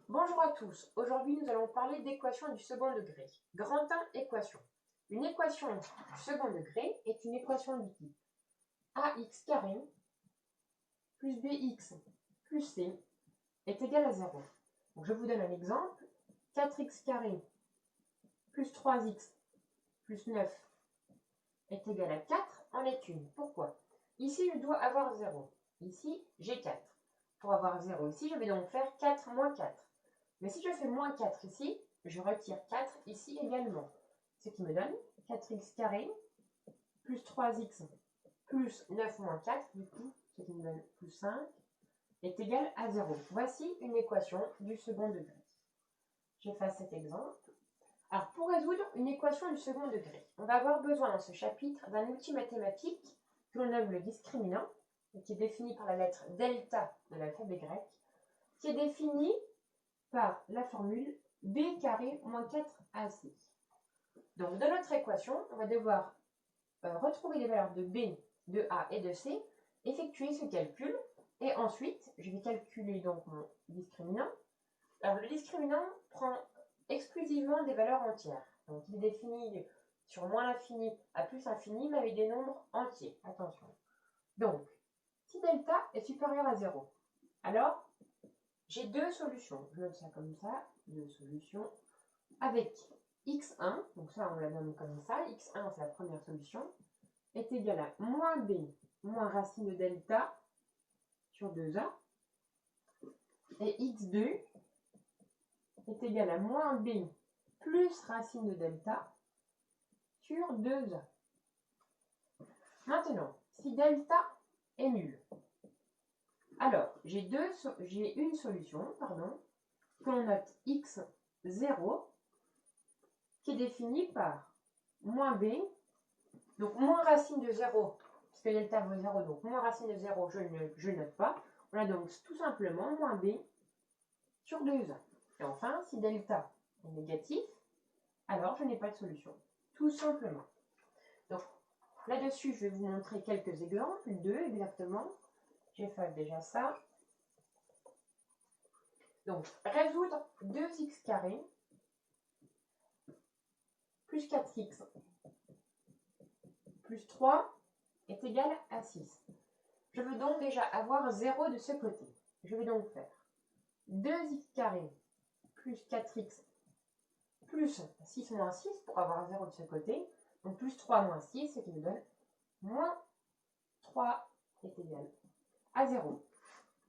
Bonjour à tous, aujourd'hui nous allons parler d'équations du second degré. Grand 1, équation. Une équation du second degré est une équation du type ax carré plus bx plus c est égal à 0. Donc je vous donne un exemple. 4x carré plus 3x plus 9 est égal à 4 en est une. Pourquoi? Ici je dois avoir 0. Ici j'ai 4. Pour avoir 0 ici, je vais donc faire 4 moins 4. Mais si je fais moins 4 ici, je retire 4 ici également. Ce qui me donne 4x carré plus 3x plus 9 moins 4, du coup, ce qui me donne plus 5, est égal à 0. Voici une équation du second degré. J'efface cet exemple. Alors, pour résoudre une équation du second degré, on va avoir besoin dans ce chapitre d'un outil mathématique que l'on nomme le discriminant, qui est défini par la lettre delta de l'alphabet grec, qui est défini par la formule b carré moins 4ac. Donc, dans notre équation, on va devoir retrouver les valeurs de b, de a et de c, effectuer ce calcul, et ensuite, je vais calculer donc mon discriminant. Alors, le discriminant prend exclusivement des valeurs entières. Donc, il est défini sur moins l'infini à plus l'infini, mais avec des nombres entiers. Attention. Donc, si delta est supérieur à 0, alors j'ai deux solutions. Je note ça comme ça, deux solutions. Avec x1, donc ça on la donne comme ça, x1 c'est la première solution, est égal à moins b moins racine de delta sur 2a. Et x2 est égal à moins b plus racine de delta sur 2a. Maintenant, si delta est nul, alors j'ai une solution, que l'on note x0, qui est définie par moins b, donc moins racine de 0, parce que delta vaut 0, donc moins racine de 0, je ne note pas. On a donc tout simplement moins b sur 2a. Et enfin, si delta est négatif, alors je n'ai pas de solution, tout simplement. Donc là-dessus, je vais vous montrer quelques exemples, deux exactement. J'efface déjà ça. Donc, résoudre 2x carré plus 4x plus 3 est égal à 6. Je veux donc déjà avoir 0 de ce côté. Je vais donc faire 2x carré plus 4x plus 6 moins 6 pour avoir 0 de ce côté. Donc plus 3 moins 6, ce qui me donne moins 3 est égal à 0.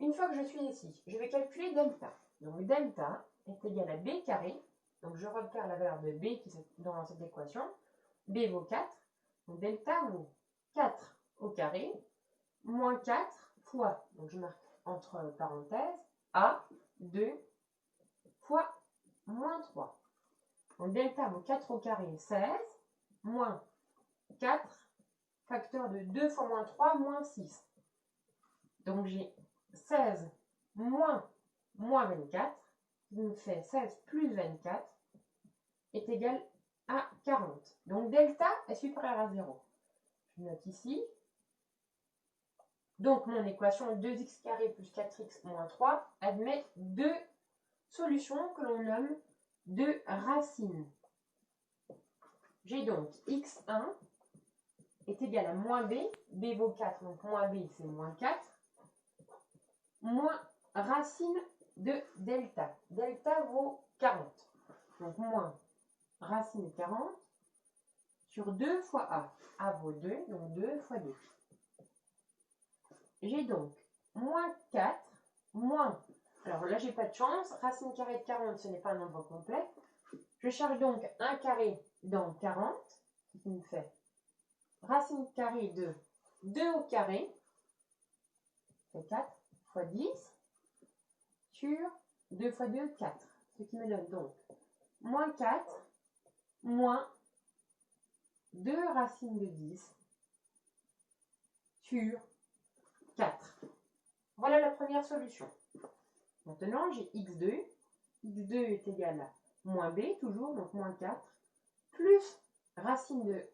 Une fois que je suis ici, je vais calculer delta. Donc delta est égal à b carré. Donc je repère la valeur de b qui est dans cette équation. B vaut 4. Donc delta vaut 4 au carré moins 4 fois, donc je marque entre parenthèses, a 2 fois moins 3. Donc delta vaut 4 au carré 16 moins 4 facteur de 2 fois moins 3 moins 6. Donc j'ai 16 moins 24, qui me fait 16 plus 24, est égal à 40. Donc delta est supérieur à 0. Je note ici. Donc mon équation 2x carré plus 4x moins 3 admet deux solutions que l'on nomme deux racines. J'ai donc x1 est égal à moins b, b vaut 4, donc moins b c'est moins 4, moins racine de delta. Delta vaut 40. Donc moins racine de 40 sur 2 fois a. A vaut 2, donc 2 fois 2. J'ai donc moins 4, moins... Alors là, j'ai pas de chance. Racine carrée de 40, ce n'est pas un nombre complet. Je charge donc un carré dans 40, ce qui me fait racine carrée de 2 au carré, c'est 4 fois 10, sur 2 fois 2, 4. Ce qui me donne donc moins 4, moins 2 racines de 10, sur 4. Voilà la première solution. Maintenant, j'ai x2. x2 est égal à moins b, toujours, donc moins 4, plus racine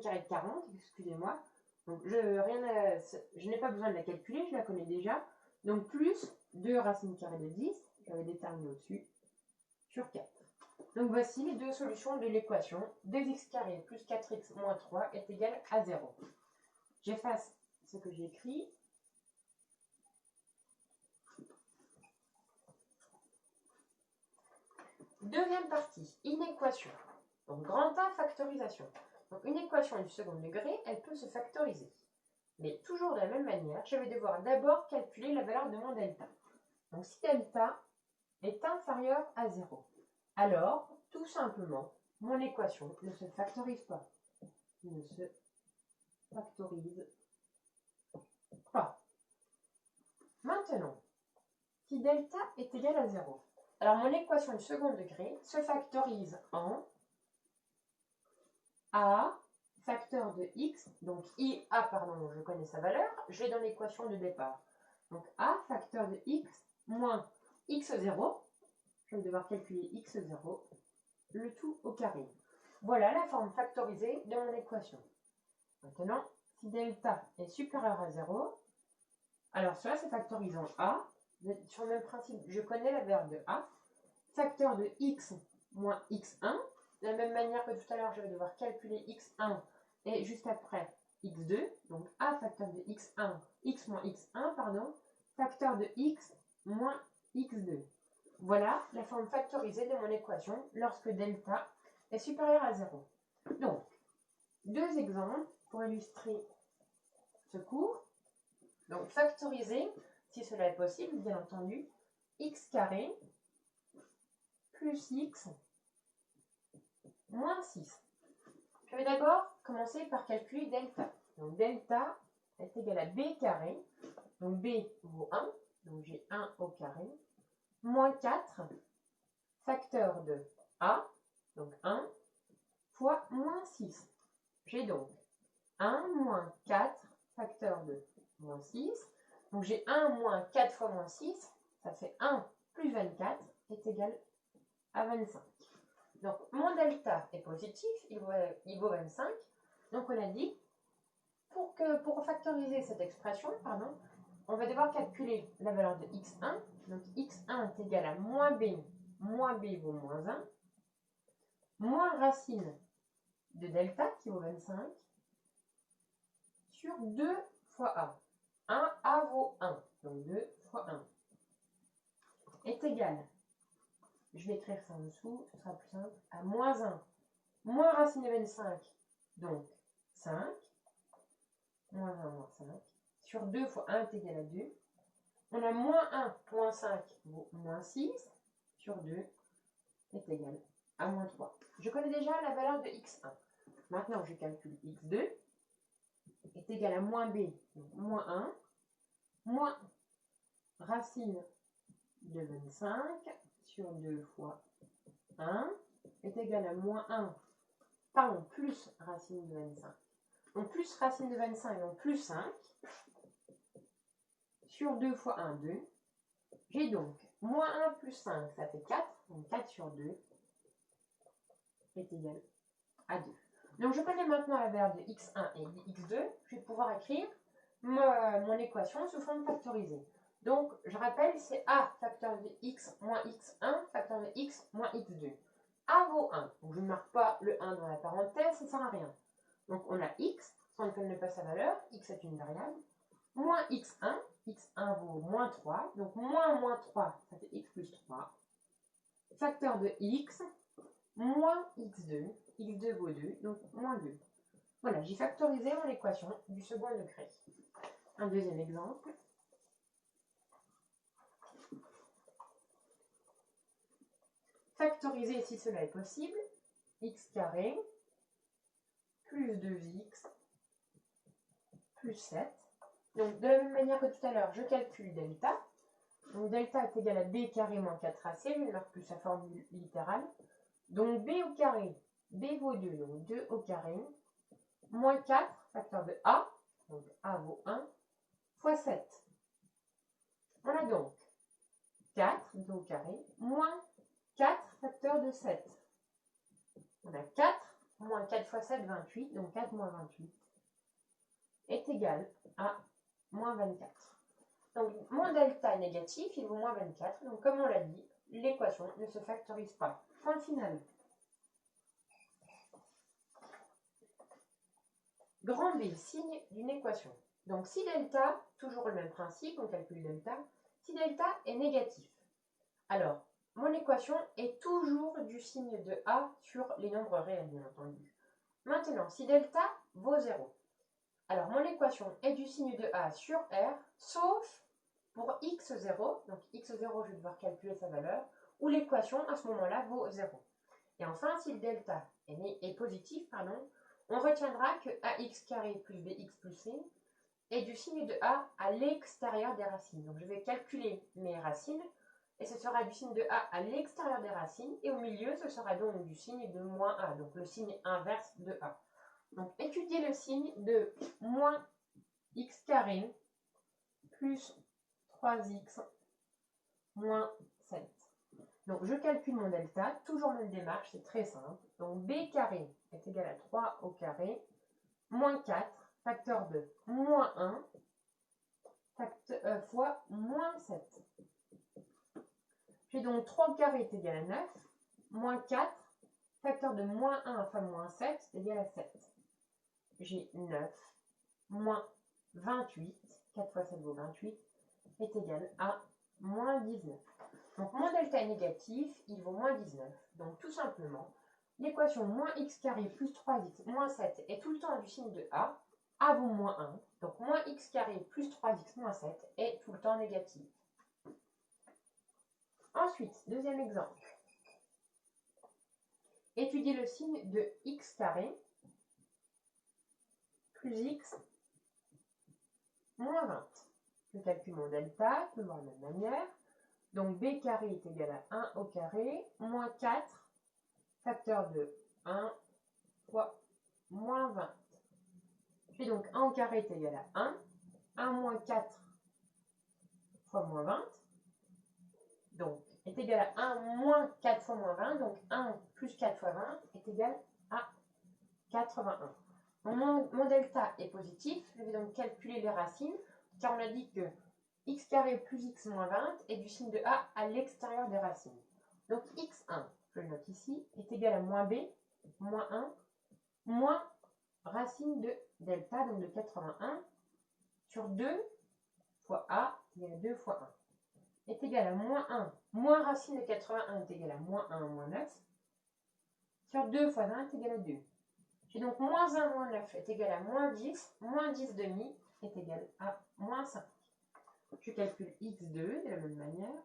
carrée de 40, excusez-moi. Donc, je n'ai pas besoin de la calculer, je la connais déjà. Donc, plus 2 racines carrées de 10, j'avais déterminé au-dessus, sur 4. Donc voici les deux solutions de l'équation 2x carré plus 4x moins 3 est égal à 0. J'efface ce que j'ai écrit. Deuxième partie, inéquation. Donc grand A, factorisation. Donc une équation du second degré, elle peut se factoriser. Mais toujours de la même manière, je vais devoir d'abord calculer la valeur de mon delta. Donc si delta est inférieur à 0, alors tout simplement, mon équation ne se factorise pas. Ne se factorise pas. Maintenant, si delta est égal à 0, alors mon équation du second degré se factorise en A facteur de x, donc A, pardon, je connais sa valeur, j'ai dans l'équation de départ. Donc A facteur de x moins x0, je vais devoir calculer x0, le tout au carré. Voilà la forme factorisée de mon équation. Maintenant, si delta est supérieur à 0, alors cela se factorise en A. Sur le même principe, je connais la valeur de A. Facteur de x moins x1. De la même manière que tout à l'heure, je vais devoir calculer x1 et juste après x2. Donc A facteur de x1, x moins x1, pardon. Facteur de x moins x2. Voilà la forme factorisée de mon équation lorsque delta est supérieur à 0. Donc, deux exemples pour illustrer ce cours. Donc, factoriser, si cela est possible, bien entendu, x carré plus x moins 6. Je vais d'abord commencer par calculer delta. Donc, delta est égal à b carré. Donc, b vaut 1. Donc, j'ai 1 au carré. Moins 4, facteur de a. Donc, 1 fois moins 6. J'ai donc 1 moins 4, facteur de moins 6. Donc j'ai 1 moins 4 fois moins 6, ça fait 1 plus 24 est égal à 25. Donc mon delta est positif, il vaut 25. Donc on a dit, pour factoriser cette expression, on va devoir calculer la valeur de x1. Donc x1 est égal à moins b vaut moins 1, moins racine de delta qui vaut 25, sur 2 fois a. 1a vaut 1, donc 2 fois 1 est égal, je vais écrire ça en dessous, ce sera plus simple, à moins 1, moins racine de 25, donc 5, moins 1, moins 5, sur 2 fois 1 est égal à 2. On a moins 1, moins 5 vaut moins 6, sur 2 est égal à moins 3. Je connais déjà la valeur de x1. Maintenant, je calcule x2 est égal à moins b, donc moins 1, moins racine de 25 sur 2 fois 1 est égal à moins 1, pardon, plus racine de 25. Donc plus racine de 25, donc plus 5, sur 2 fois 1, 2. J'ai donc moins 1 plus 5, ça fait 4, donc 4 sur 2 est égal à 2. Donc je connais maintenant la valeur de x1 et x2, je vais pouvoir écrire mon équation sous forme factorisée. Donc, je rappelle, c'est A facteur de x moins x1 facteur de x moins x2. A vaut 1. Donc, je ne marque pas le 1 dans la parenthèse, ça ne sert à rien. Donc, on a x, on ne connaît pas sa valeur, x est une variable, moins x1, x1 vaut moins 3. Donc, moins 3, ça fait x plus 3. Facteur de x, moins x2, x2 vaut 2, donc moins 2. Voilà, j'ai factorisé mon équation du second degré. Un deuxième exemple. Factoriser si cela est possible, x carré plus 2x plus 7. Donc de la même manière que tout à l'heure, je calcule delta. Donc delta est égal à b carré moins 4ac, je ne marque plus sa formule littérale. Donc b au carré, b vaut 2, donc 2 au carré, moins 4, facteur de a, donc a vaut 1, fois 7. On a donc 4, 2 au carré, moins 4 facteur de 7. On a 4, moins 4 fois 7, 28, donc 4 moins 28 est égal à moins 24. Donc, mon delta est négatif, il vaut moins 24. Donc, comme on l'a dit, l'équation ne se factorise pas. Point final. Grand B, signe d'une équation. Donc, si delta, toujours le même principe, on calcule delta. Si delta est négatif, alors, mon équation est toujours du signe de A sur les nombres réels, bien entendu. Maintenant, si delta vaut 0, alors mon équation est du signe de A sur R, sauf pour x0, donc x0, je vais devoir calculer sa valeur, où l'équation, à ce moment-là, vaut 0. Et enfin, si le delta est positif, on retiendra que ax carré plus bx plus c est du signe de A à l'extérieur des racines. Donc, je vais calculer mes racines, et ce sera du signe de A à l'extérieur des racines, et au milieu, ce sera donc du signe de moins A, donc le signe inverse de A. Donc, étudier le signe de moins x carré plus 3x moins 7. Donc, je calcule mon delta, toujours même démarche, c'est très simple. Donc, b carré est égal à 3 au carré, moins 4, facteur de moins 1, fois moins 7. J'ai donc 3 au carré est égal à 9, moins 4, facteur de moins 1 fois moins 7 est égal à 7. J'ai 9, moins 28, 4 fois 7 vaut 28, est égal à moins 19. Donc mon delta est négatif, il vaut moins 19. Donc tout simplement, l'équation moins x carré plus 3x moins 7 est tout le temps du signe de A. A vaut moins 1. Donc moins x carré plus 3x moins 7 est tout le temps négatif. Ensuite, deuxième exemple. Étudier le signe de x carré plus x moins 20. Je calcule mon delta, toujours de la même manière. Donc b carré est égal à 1 au carré, moins 4, facteur de 1 fois moins 20. J'ai donc 1 au carré est égal à 1, 1 moins 4 fois moins 20, donc est égal à 1 moins 4 fois moins 20, donc 1 plus 4 fois 20 est égal à 81. Mon delta est positif, je vais donc calculer les racines, car on a dit que x carré plus x moins 20 est du signe de A à l'extérieur des racines. Donc x1, je le note ici, est égal à moins b, moins 1, moins racine de delta, donc de 81, sur 2 fois A, il y a 2 fois 1, est égal à moins 1, moins racine de 81 est égal à moins 1, moins 9, sur 2 fois 1 est égal à 2. J'ai donc moins 1, moins 9 est égal à moins 10 demi est égal à moins 5. Je calcule x2 de la même manière.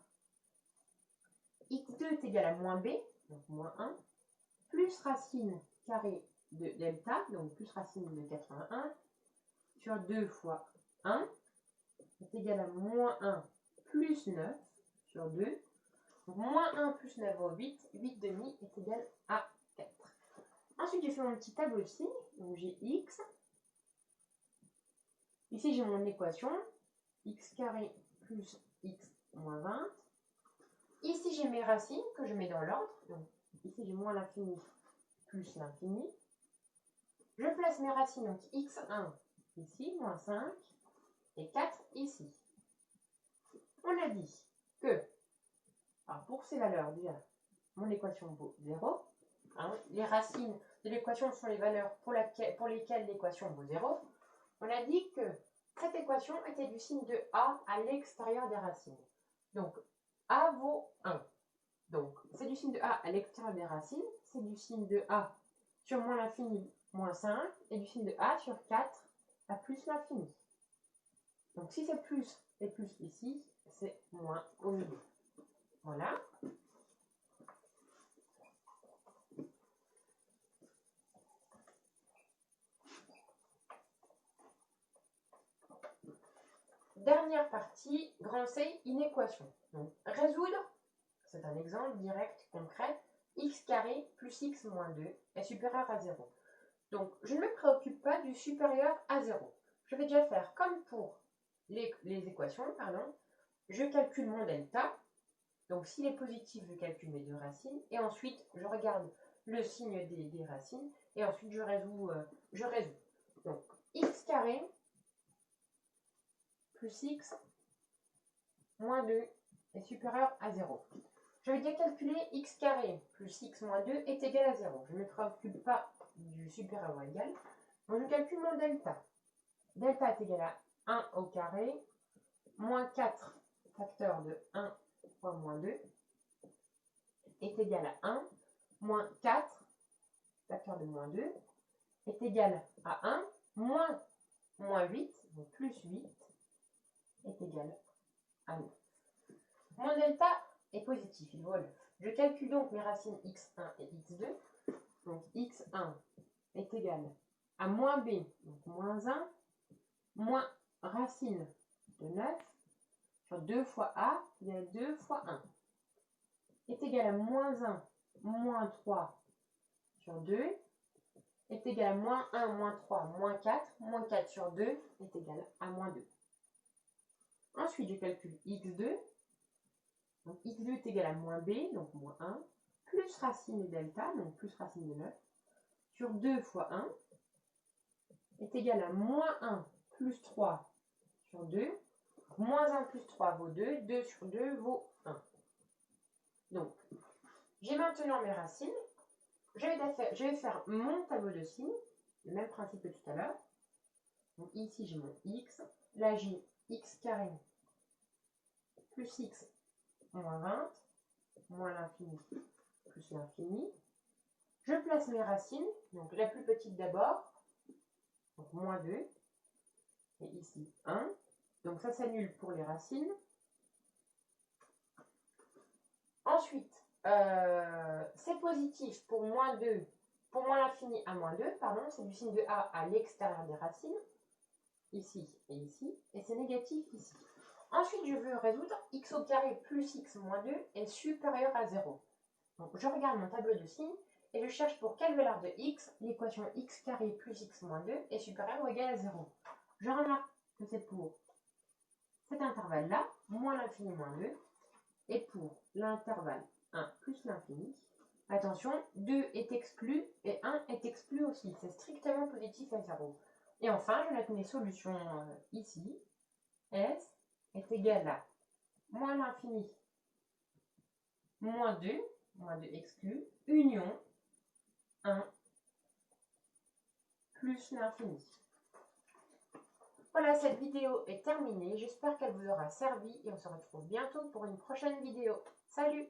x2 est égal à moins b, donc moins 1, plus racine carrée de delta, donc plus racine de 81, sur 2 fois 1, est égal à moins 1 plus 9 sur 2. Donc moins 1 plus 9 vaut 8, 8 demi est égal à 4. Ensuite, j'ai fait mon petit tableau de signes, donc j'ai x. Ici, j'ai mon équation, x carré plus x moins 20. Ici, j'ai mes racines que je mets dans l'ordre. Donc, ici, j'ai moins l'infini plus l'infini. Je place mes racines, donc x1 ici, moins 5, et 4 ici. On a dit que, pour ces valeurs, déjà, mon équation vaut 0. Les racines de l'équation sont les valeurs pour lesquelles l'équation vaut 0. On a dit que cette équation était du signe de A à l'extérieur des racines. Donc, A vaut 1. Donc, c'est du signe de A à l'extérieur des racines. C'est du signe de A sur moins l'infini, moins 5. Et du signe de A sur 4 à plus l'infini. Donc, si c'est plus et plus ici, c'est moins au milieu. Voilà. Dernière partie, grand C, inéquation. Donc, résoudre, c'est un exemple direct, concret, x carré plus x moins 2 est supérieur à 0. Donc, je ne me préoccupe pas du supérieur à 0. Je vais déjà faire comme pour les équations, je calcule mon delta. Donc, s'il est positif, je calcule mes deux racines. Et ensuite, je regarde le signe des racines. Et ensuite, je résous. Donc, x carré plus x moins 2 est supérieur à 0. Je vais bien calculer x carré plus x moins 2 est égal à 0. Je ne me préoccupe pas du supérieur ou égal. Donc je calcule mon delta. Delta est égal à 1 au carré moins 4 facteur de 1 fois moins 2 est égal à 1 moins 4 facteur de moins 2 est égal à 1 moins 8, donc plus 8 est égal à 9. Mon delta est positif, il vaut 9. Je calcule donc mes racines x1 et x2. Donc x1 est égal à moins b, donc moins 1, moins racine de 9 sur 2 fois a, qui est 2 fois 1, est égal à moins 1, moins 3 sur 2, est égal à moins 1, moins 3, moins 4 sur 2 est égal à moins 2. Ensuite, je calcule x2. Donc x2 est égal à moins b, donc moins 1, plus racine de delta, donc plus racine de 9, sur 2 fois 1, est égal à moins 1 plus 3 sur 2. Moins 1 plus 3 vaut 2, 2 sur 2 vaut 1. Donc, j'ai maintenant mes racines. Je vais faire mon tableau de signes, le même principe que tout à l'heure. Donc ici, j'ai mon x. Là, j'ai x carré plus x moins 20, moins l'infini plus l'infini. Je place mes racines, donc la plus petite d'abord, donc moins 2, et ici 1. Donc ça s'annule pour les racines. Ensuite, c'est positif pour moins 2, pour moins l'infini à moins 2, pardon, c'est du signe de a à l'extérieur des racines, ici, et c'est négatif ici. Ensuite, je veux résoudre x au carré plus x moins 2 est supérieur à 0. Donc, je regarde mon tableau de signes et je cherche pour quelle valeur de x l'équation x carré plus x moins 2 est supérieure ou égale à 0. Je remarque que c'est pour cet intervalle-là, moins l'infini moins 2, et pour l'intervalle 1 plus l'infini. Attention, 2 est exclu et 1 est exclu aussi. C'est strictement positif à 0. Et enfin, je note mes solutions ici. S est égal à moins l'infini moins 2 exclu, union 1 plus l'infini. Voilà, cette vidéo est terminée. J'espère qu'elle vous aura servi et on se retrouve bientôt pour une prochaine vidéo. Salut!